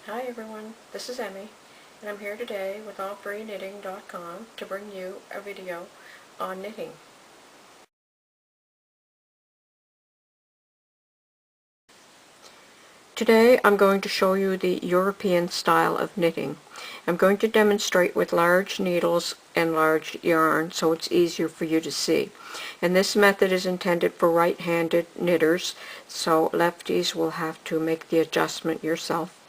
Hi everyone, this is Emmy, and I'm here today with allfreeknitting.com to bring you a video on knitting. Today I'm going to show you the European style of knitting. I'm going to demonstrate with large needles and large yarn so it's easier for you to see. And this method is intended for right-handed knitters, so lefties will have to make the adjustment yourself.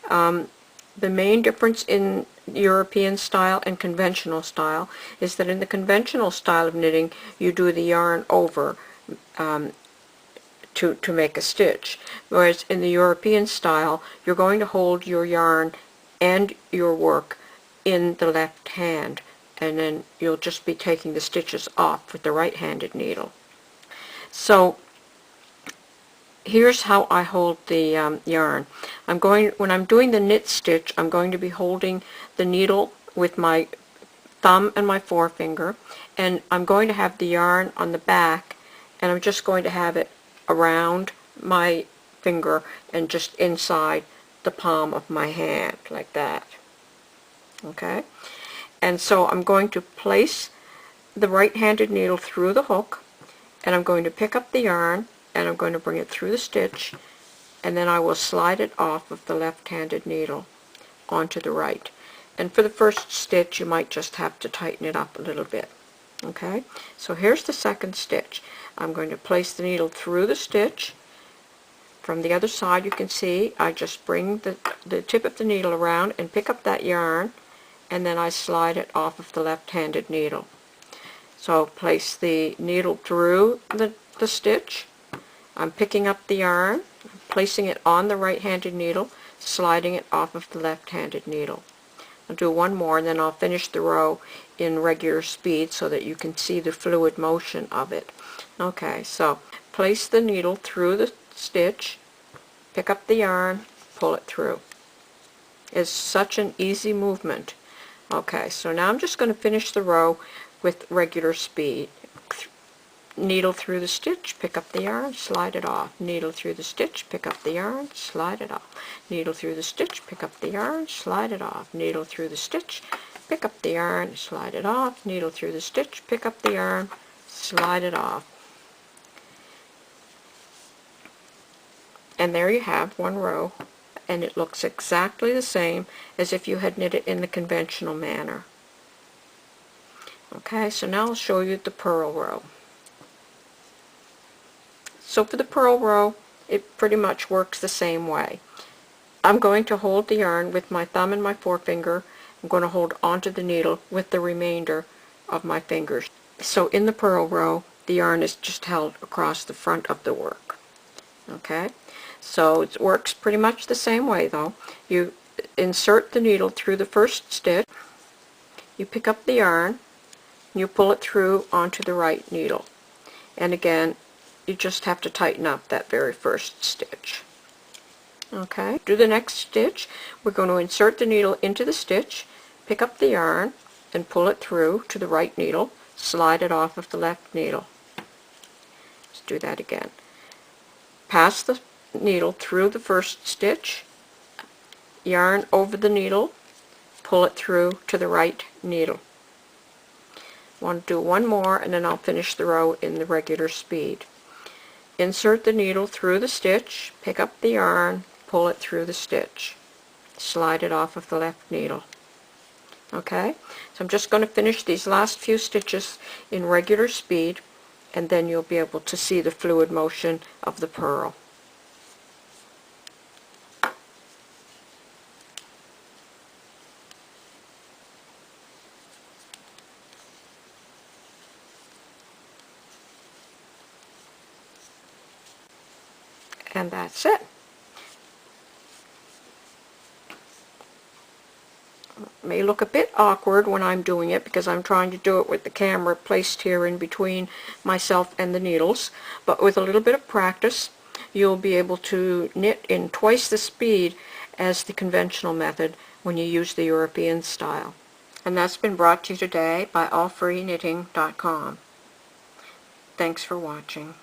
The main difference in European style and conventional style is that in the conventional style of knitting you do the yarn over to make a stitch, whereas in the European style you're going to hold your yarn and your work in the left hand, and then you'll just be taking the stitches off with the right-handed needle. So here's how I hold the yarn. When I'm doing the knit stitch, I'm going to be holding the needle with my thumb and my forefinger, and I'm going to have the yarn on the back, and I'm just going to have it around my finger and just inside the palm of my hand, like that. Okay? And so I'm going to place the right-handed needle through the hook, and I'm going to pick up the yarn, and I'm going to bring it through the stitch, and then I will slide it off of the left-handed needle onto the right. And for the first stitch you might just have to tighten it up a little bit. Okay, so here's the second stitch. I'm going to place the needle through the stitch. From the other side you can see I just bring the tip of the needle around and pick up that yarn, and then I slide it off of the left-handed needle. So place the needle through the stitch. I'm picking up the yarn, placing it on the right-handed needle, sliding it off of the left-handed needle. I'll do one more and then I'll finish the row in regular speed so that you can see the fluid motion of it. Okay, so place the needle through the stitch, pick up the yarn, pull it through. It's such an easy movement. Okay, so now I'm just going to finish the row with regular speed. Needle through the stitch, pick up the yarn, slide it off. Needle through the stitch, pick up the yarn, slide it off. Needle through the stitch, pick up the yarn, slide it off. Needle through the stitch, pick up the yarn, slide it off. Needle through the stitch, pick up the yarn, slide it off. And there you have one row, and it looks exactly the same as if you had knit it in the conventional manner. Okay, so now I'll show you the purl row. So for the purl row, it pretty much works the same way. I'm going to hold the yarn with my thumb and my forefinger. I'm going to hold onto the needle with the remainder of my fingers. So in the purl row, the yarn is just held across the front of the work. Okay, so it works pretty much the same way though. You insert the needle through the first stitch, you pick up the yarn, you pull it through onto the right needle, and again you just have to tighten up that very first stitch. Okay, do the next stitch. We're going to insert the needle into the stitch, pick up the yarn and pull it through to the right needle, slide it off of the left needle. Let's do that again. Pass the needle through the first stitch, yarn over the needle, pull it through to the right needle. I want to do one more and then I'll finish the row in the regular speed. Insert the needle through the stitch, pick up the yarn, pull it through the stitch, slide it off of the left needle. Okay, so I'm just going to finish these last few stitches in regular speed, and then you'll be able to see the fluid motion of the purl. And that's it. It may look a bit awkward when I'm doing it because I'm trying to do it with the camera placed here in between myself and the needles, but with a little bit of practice you'll be able to knit in twice the speed as the conventional method when you use the European style. And that's been brought to you today by allfreeknitting.com. Thanks for watching.